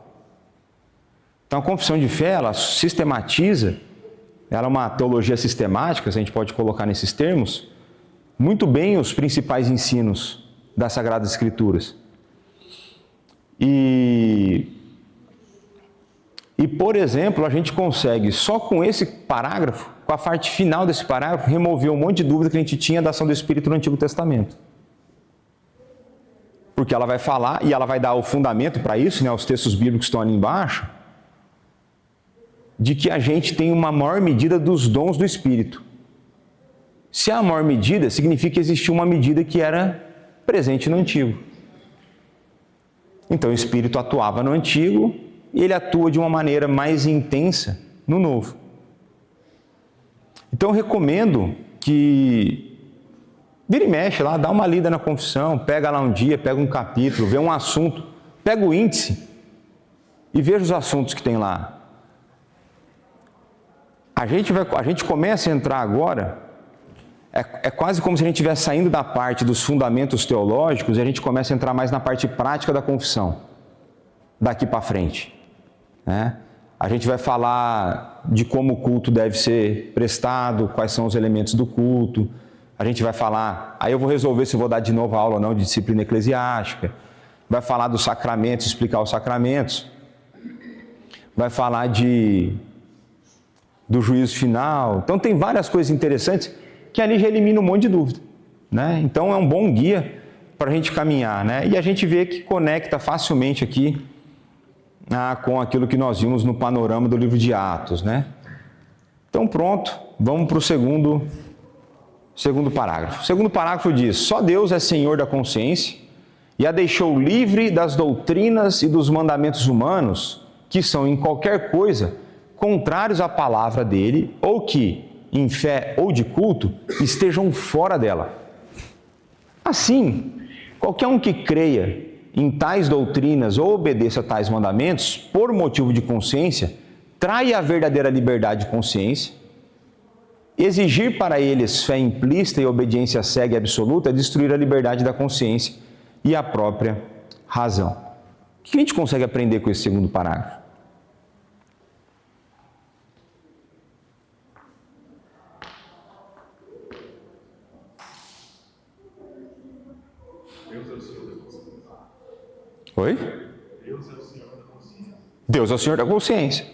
Então a confissão de fé, ela sistematiza, ela é uma teologia sistemática, se a gente pode colocar nesses termos, muito bem os principais ensinos das Sagradas Escrituras. E, por exemplo, a gente consegue, só com esse parágrafo, com a parte final desse parágrafo, remover um monte de dúvida que a gente tinha da ação do Espírito no Antigo Testamento. Porque ela vai falar, e ela vai dar o fundamento para isso, né, os textos bíblicos estão ali embaixo, de que a gente tem uma maior medida dos dons do Espírito. Se há a maior medida, significa que existia uma medida que era presente no Antigo. Então o Espírito atuava no Antigo, e ele atua de uma maneira mais intensa no Novo. Então eu recomendo que vira e mexe lá, dá uma lida na confissão, pega lá um dia, pega um capítulo, vê um assunto, pega o índice e veja os assuntos que tem lá. A gente começa a entrar agora, É quase como se a gente estivesse saindo da parte dos fundamentos teológicos e a gente começa a entrar mais na parte prática da confissão, daqui para frente, né? A gente vai falar de como o culto deve ser prestado, quais são os elementos do culto. A gente vai falar, aí eu vou resolver se eu vou dar de novo a aula ou não de disciplina eclesiástica. Vai falar dos sacramentos, explicar os sacramentos. Vai falar do juízo final. Então tem várias coisas interessantes que ali já elimina um monte de dúvida, né? Então é um bom guia para a gente caminhar, né? E a gente vê que conecta facilmente aqui com aquilo que nós vimos no panorama do livro de Atos, né? Então pronto, vamos para o segundo parágrafo. O segundo parágrafo diz: só Deus é Senhor da consciência e a deixou livre das doutrinas e dos mandamentos humanos que são em qualquer coisa contrários à palavra dele ou que, em fé ou de culto, estejam fora dela. Assim, qualquer um que creia em tais doutrinas ou obedeça a tais mandamentos, por motivo de consciência, trai a verdadeira liberdade de consciência. Exigir para eles fé implícita e obediência cega e absoluta é destruir a liberdade da consciência e a própria razão. O que a gente consegue aprender com esse segundo parágrafo? Oi? Deus é o Senhor da consciência. Deus é o Senhor da consciência.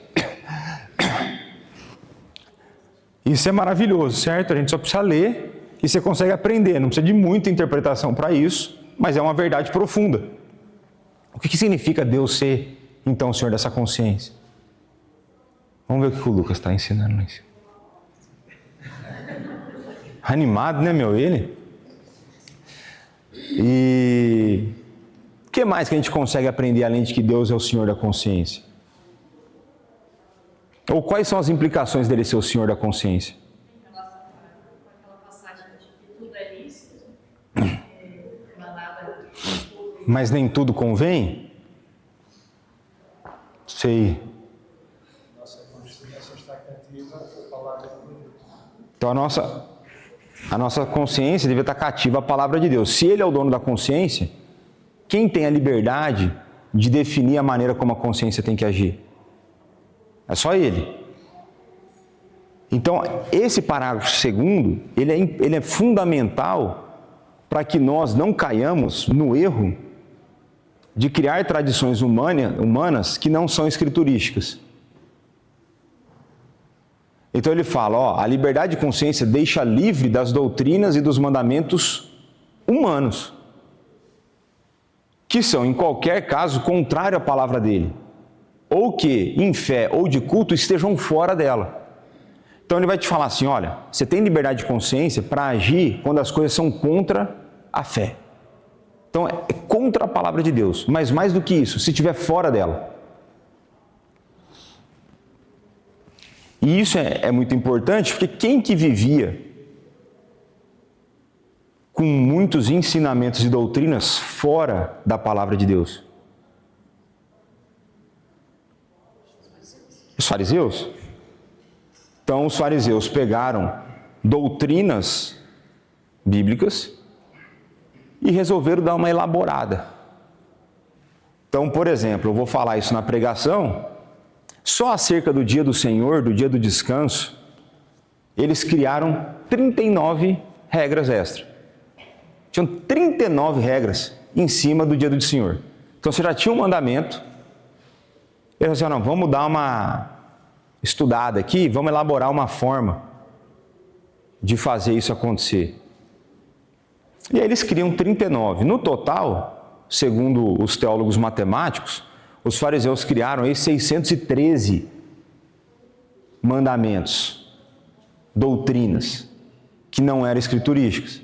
Isso é maravilhoso, certo? A gente só precisa ler e você consegue aprender. Não precisa de muita interpretação para isso, mas é uma verdade profunda. O que significa Deus ser, então, o Senhor dessa consciência? Vamos ver o que o Lucas está ensinando lá em cima. Animado, né, meu? Ele? E o que mais que a gente consegue aprender além de que Deus é o Senhor da consciência? Ou quais são as implicações dele ser o Senhor da consciência? Em relação com aquela passagem de que tudo é lícito, não há nada. Mas nem tudo convém? Sei. Nossa consciência está cativa à palavra de Deus. Então a nossa consciência deve estar cativa à palavra de Deus. Se ele é o dono da consciência, quem tem a liberdade de definir a maneira como a consciência tem que agir? É só ele. Então, esse parágrafo segundo, ele é fundamental para que nós não caiamos no erro de criar tradições humanas que não são escriturísticas. Então ele fala, a liberdade de consciência deixa livre das doutrinas e dos mandamentos humanos, que são, em qualquer caso, contrário à palavra dele, ou que, em fé ou de culto, estejam fora dela. Então ele vai te falar assim, olha, você tem liberdade de consciência para agir quando as coisas são contra a fé. Então é contra a palavra de Deus, mas mais do que isso, se estiver fora dela. E isso é muito importante, porque quem que vivia com muitos ensinamentos e doutrinas fora da palavra de Deus? Os fariseus. Então os fariseus pegaram doutrinas bíblicas e resolveram dar uma elaborada. Então, por exemplo, eu vou falar isso na pregação, só acerca do dia do Senhor, do dia do descanso, eles criaram 39 regras extras. Tinham 39 regras em cima do dia do Senhor. Então você já tinha um mandamento, eles disseram, não, vamos dar uma estudada aqui, vamos elaborar uma forma de fazer isso acontecer. E aí eles criam 39. No total, segundo os teólogos matemáticos, os fariseus criaram aí 613 mandamentos, doutrinas, que não eram escriturísticas.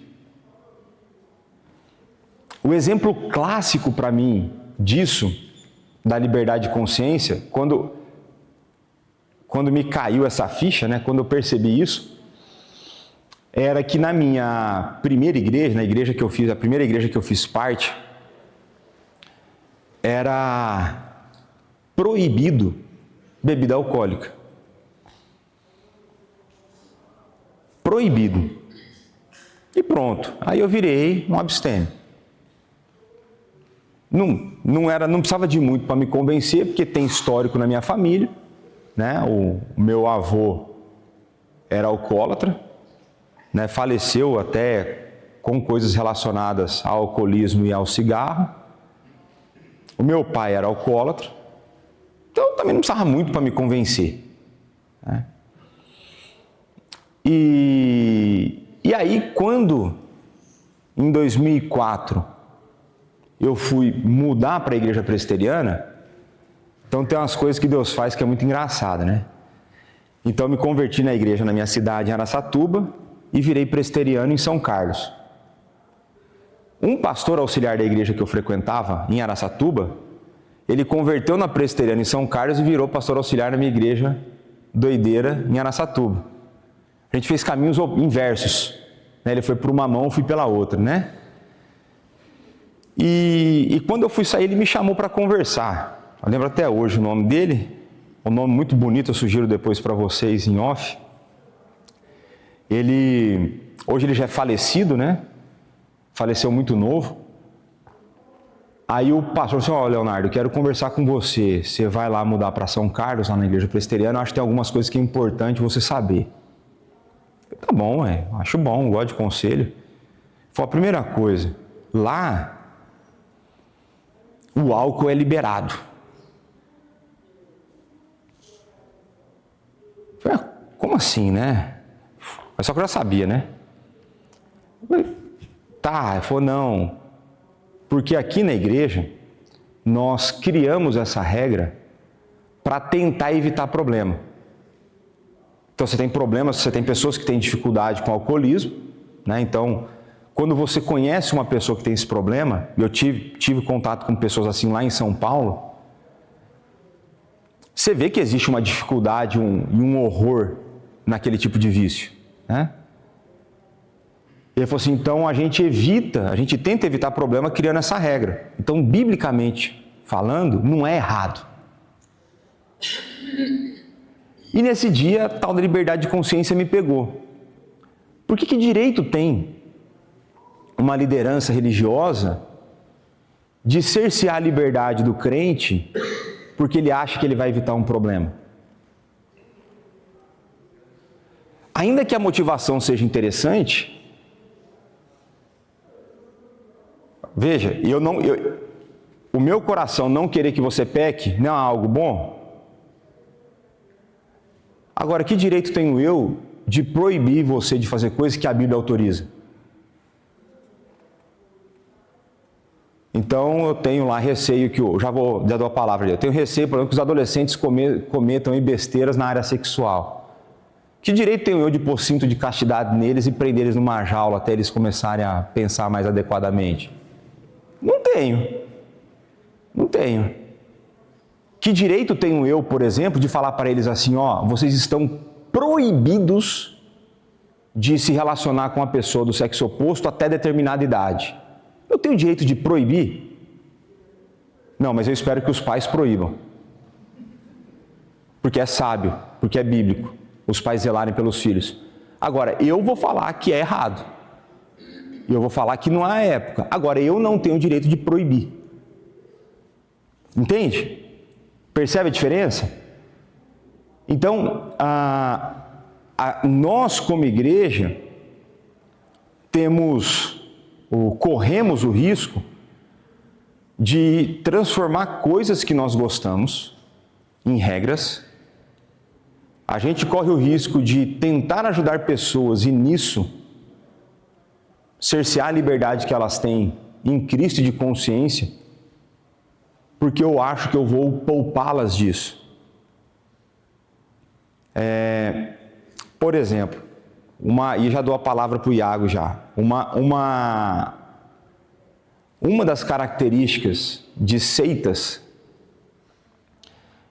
O exemplo clássico para mim disso, da liberdade de consciência, quando me caiu essa ficha, né, quando eu percebi isso, era que na minha primeira igreja, a primeira igreja que eu fiz parte, era proibido bebida alcoólica. Proibido. E pronto. Aí eu virei um abstêmio. Não precisava de muito para me convencer, porque tem histórico na minha família, né? O meu avô era alcoólatra, né? Faleceu até com coisas relacionadas ao alcoolismo e ao cigarro. O meu pai era alcoólatra, então também não precisava muito para me convencer, né? E aí, quando em 2004 eu fui mudar para a igreja presbiteriana, então tem umas coisas que Deus faz que é muito engraçada, né? Então eu me converti na igreja na minha cidade, em Araçatuba, e virei presbiteriano em São Carlos. Um pastor auxiliar da igreja que eu frequentava, em Araçatuba, ele converteu na presbiteriana em São Carlos e virou pastor auxiliar na minha igreja doideira em Araçatuba. A gente fez caminhos inversos, né? Ele foi por uma mão, eu fui pela outra, né? E quando eu fui sair, ele me chamou para conversar. Eu lembro até hoje o nome dele, um nome muito bonito, eu sugiro depois para vocês em off. Hoje ele já é falecido, né? Faleceu muito novo. Aí o pastor falou assim: ó, Leonardo, eu quero conversar com você. Você vai lá mudar para São Carlos, lá na igreja presbiteriana, eu acho que tem algumas coisas que é importante você saber. Tá bom, acho bom, gosto de conselho. Foi a primeira coisa, lá o álcool é liberado. Falei, como assim, né? Mas só que eu já sabia, né? Tá, ele falou, não, porque aqui na igreja nós criamos essa regra para tentar evitar problema. Então você tem problemas, você tem pessoas que têm dificuldade com alcoolismo, né? Então, quando você conhece uma pessoa que tem esse problema, eu tive contato com pessoas assim lá em São Paulo, você vê que existe uma dificuldade e um horror naquele tipo de vício, né? Ele falou assim, então a gente tenta evitar problema criando essa regra. Então, biblicamente falando, não é errado. E nesse dia, a tal da liberdade de consciência me pegou. Por que direito tem uma liderança religiosa de cercear a liberdade do crente porque ele acha que ele vai evitar um problema? Ainda que a motivação seja interessante, veja, o meu coração não querer que você peque não é algo bom? Agora, que direito tenho eu de proibir você de fazer coisas que a Bíblia autoriza? Então, eu tenho lá receio que, já dou a palavra ali, eu tenho receio, por exemplo, que os adolescentes cometam besteiras na área sexual. Que direito tenho eu de pôr cinto de castidade neles e prender eles numa jaula até eles começarem a pensar mais adequadamente? Não tenho. Não tenho. Que direito tenho eu, por exemplo, de falar para eles assim, ó, vocês estão proibidos de se relacionar com uma pessoa do sexo oposto até determinada idade? Eu tenho direito de proibir? Não, mas eu espero que os pais proíbam. Porque é sábio, porque é bíblico, os pais zelarem pelos filhos. Agora, eu vou falar que é errado. E eu vou falar que não há época. Agora, eu não tenho o direito de proibir. Entende? Percebe a diferença? Então, nós como igreja corremos o risco de transformar coisas que nós gostamos em regras. A gente corre o risco de tentar ajudar pessoas e nisso cercear a liberdade que elas têm em Cristo de consciência, porque eu acho que eu vou poupá-las disso. Por exemplo, e já dou a palavra para o Iago já, uma das características de seitas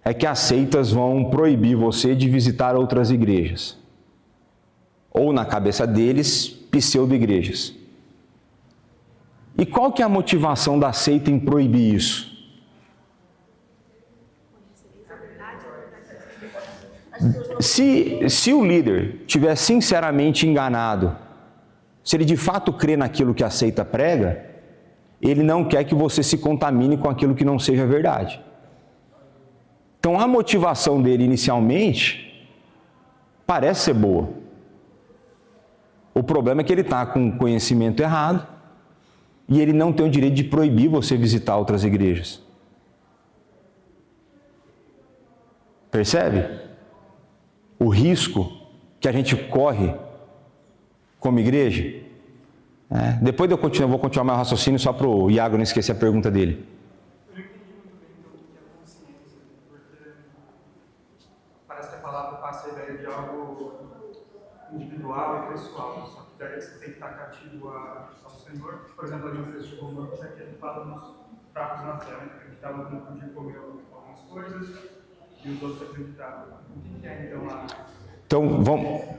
é que as seitas vão proibir você de visitar outras igrejas, ou na cabeça deles, pseudo-igrejas. E qual que é a motivação da seita em proibir isso? Se o líder estiver sinceramente enganado se ele de fato crê naquilo que a seita prega, ele não quer que você se contamine com aquilo que não seja verdade. Então a motivação dele inicialmente parece ser boa. O problema é que ele está com conhecimento errado e ele não tem o direito de proibir você visitar outras igrejas. Percebe? O risco que a gente corre como igreja. Depois eu vou continuar meu raciocínio só para o Iago não esquecer a pergunta dele. Eu não entendi muito bem então, o que é consciência, porque parece que a palavra passa a ideia de algo individual e pessoal, só que daí você tem que estar cativo ao Senhor. Por exemplo, ali no texto de Romanos, aqui ele fala nos fracos na fé, né? Acreditavam que não podia comer algumas coisas e os outros acreditavam. O que é então a... Então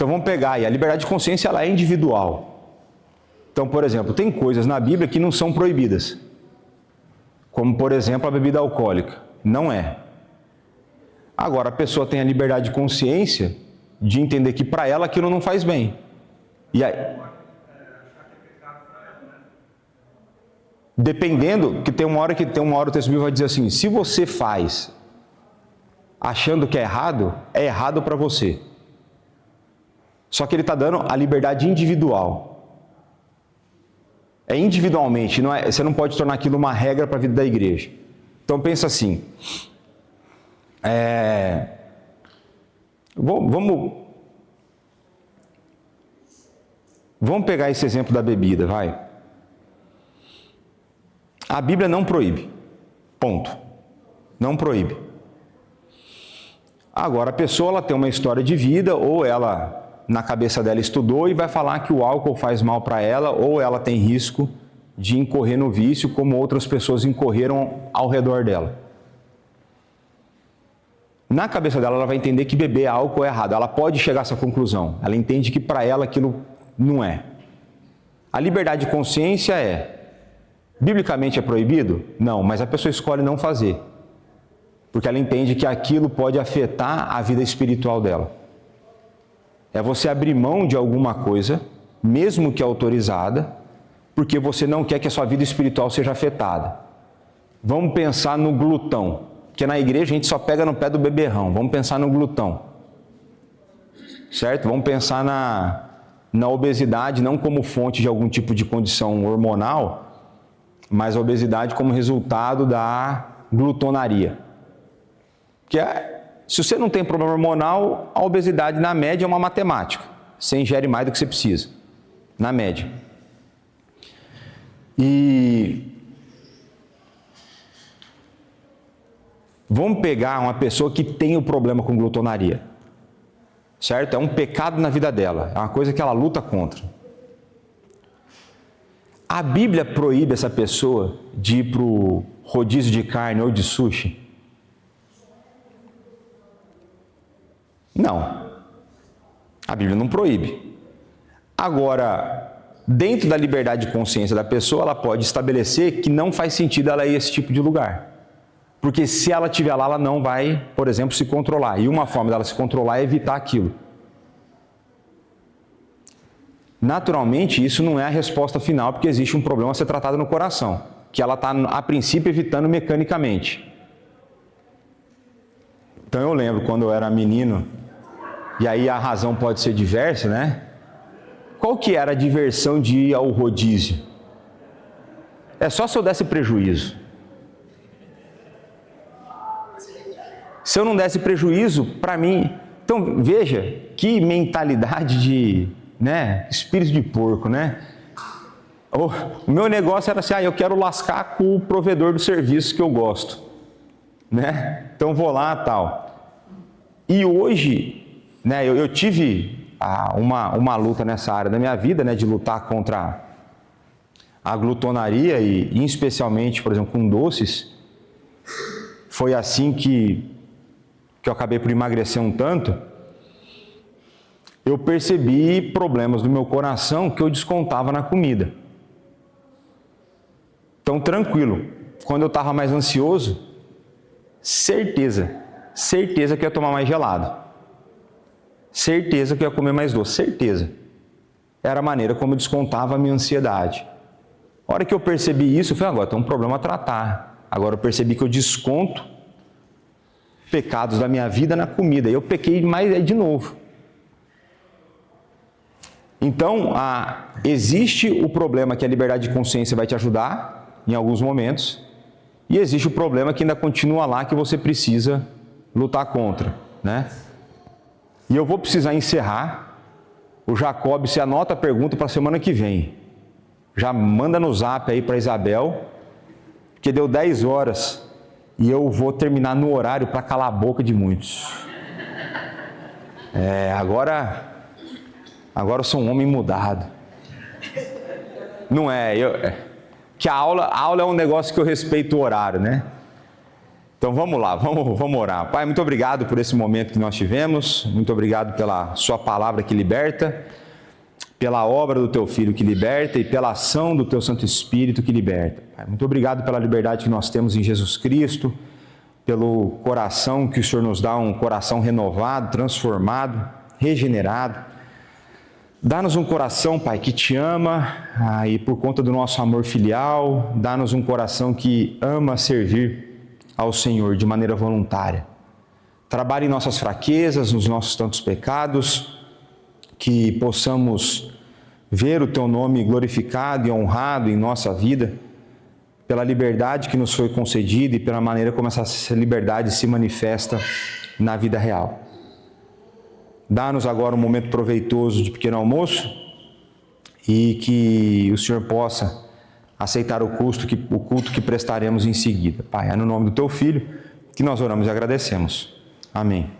vamos pegar aí, a liberdade de consciência ela é individual. Então, por exemplo, tem coisas na Bíblia que não são proibidas. Como, por exemplo, a bebida alcoólica. Não é. Agora, a pessoa tem a liberdade de consciência de entender que para ela aquilo não faz bem. E aí, dependendo, que tem uma hora o texto bíblico vai dizer assim, se você faz achando que é errado para você. Só que ele está dando a liberdade individual. É individualmente, você não pode tornar aquilo uma regra para a vida da igreja. Então pensa assim, vamos pegar esse exemplo da bebida, vai. A Bíblia não proíbe, ponto. Não proíbe. Agora a pessoa ela tem uma história de vida, ou ela na cabeça dela estudou e vai falar que o álcool faz mal para ela, ou ela tem risco de incorrer no vício, como outras pessoas incorreram ao redor dela. Na cabeça dela, ela vai entender que beber álcool é errado. Ela pode chegar a essa conclusão. Ela entende que para ela aquilo não é. A liberdade de consciência biblicamente é proibido? Não, mas a pessoa escolhe não fazer. Porque ela entende que aquilo pode afetar a vida espiritual dela. É você abrir mão de alguma coisa, mesmo que autorizada, porque você não quer que a sua vida espiritual seja afetada. Vamos pensar no glutão, porque na igreja a gente só pega no pé do beberrão. Vamos pensar no glutão, certo? Vamos pensar na obesidade, não como fonte de algum tipo de condição hormonal, mas a obesidade como resultado da glutonaria. Que se você não tem problema hormonal, a obesidade na média é uma matemática. Você ingere mais do que você precisa, na média. E vamos pegar uma pessoa que tem o problema com glutonaria, certo? É um pecado na vida dela, é uma coisa que ela luta contra. A Bíblia proíbe essa pessoa de ir para o rodízio de carne ou de sushi? Não. A Bíblia não proíbe. Agora, dentro da liberdade de consciência da pessoa, ela pode estabelecer que não faz sentido ela ir a esse tipo de lugar. Porque se ela estiver lá, ela não vai, por exemplo, se controlar. E uma forma dela se controlar é evitar aquilo. Naturalmente, isso não é a resposta final, porque existe um problema a ser tratado no coração, que ela está, a princípio, evitando mecanicamente. Então eu lembro quando eu era menino, e aí a razão pode ser diversa, né? Qual que era a diversão de ir ao rodízio? É só se eu desse prejuízo. Se eu não desse prejuízo, para mim... Então, veja, que mentalidade de, espírito de porco, né? O meu negócio era assim, eu quero lascar com o provedor do serviço que eu gosto, né? Então, vou lá e tal. E hoje, eu tive uma luta nessa área da minha vida, de lutar contra a glutonaria e especialmente, por exemplo, com doces. Foi assim que eu acabei por emagrecer um tanto. Eu percebi problemas do meu coração que eu descontava na comida. Então, tranquilo. Quando eu estava mais ansioso, certeza que eu ia tomar mais gelado. Certeza que eu ia comer mais doce, certeza. era a maneira como eu descontava a minha ansiedade. A hora que eu percebi isso, eu falei, agora tem um problema a tratar. Agora eu percebi que eu desconto pecados da minha vida na comida. E eu pequei mais de novo. Então, existe o problema que a liberdade de consciência vai te ajudar em alguns momentos. E existe o problema que ainda continua lá, que você precisa lutar contra, né? E eu vou precisar encerrar. O Jacob, você anota a pergunta para a semana que vem. Já manda no zap aí para Isabel, porque deu 10 horas e eu vou terminar no horário para calar a boca de muitos. Agora eu sou um homem mudado. Não é? Que a aula é um negócio que eu respeito o horário, né? Então vamos lá, vamos orar. Pai, muito obrigado por esse momento que nós tivemos. Muito obrigado pela sua palavra que liberta, pela obra do teu Filho que liberta e pela ação do teu Santo Espírito que liberta. Pai, muito obrigado pela liberdade que nós temos em Jesus Cristo, pelo coração que o Senhor nos dá, um coração renovado, transformado, regenerado. Dá-nos um coração, Pai, que te ama, e por conta do nosso amor filial, dá-nos um coração que ama servir ao Senhor de maneira voluntária. Trabalhe em nossas fraquezas, nos nossos tantos pecados, que possamos ver o Teu nome glorificado e honrado em nossa vida, pela liberdade que nos foi concedida e pela maneira como essa liberdade se manifesta na vida real. Dá-nos agora um momento proveitoso de pequeno almoço e que o Senhor possa aceitar o culto que prestaremos em seguida. Pai, é no nome do Teu Filho que nós oramos e agradecemos. Amém.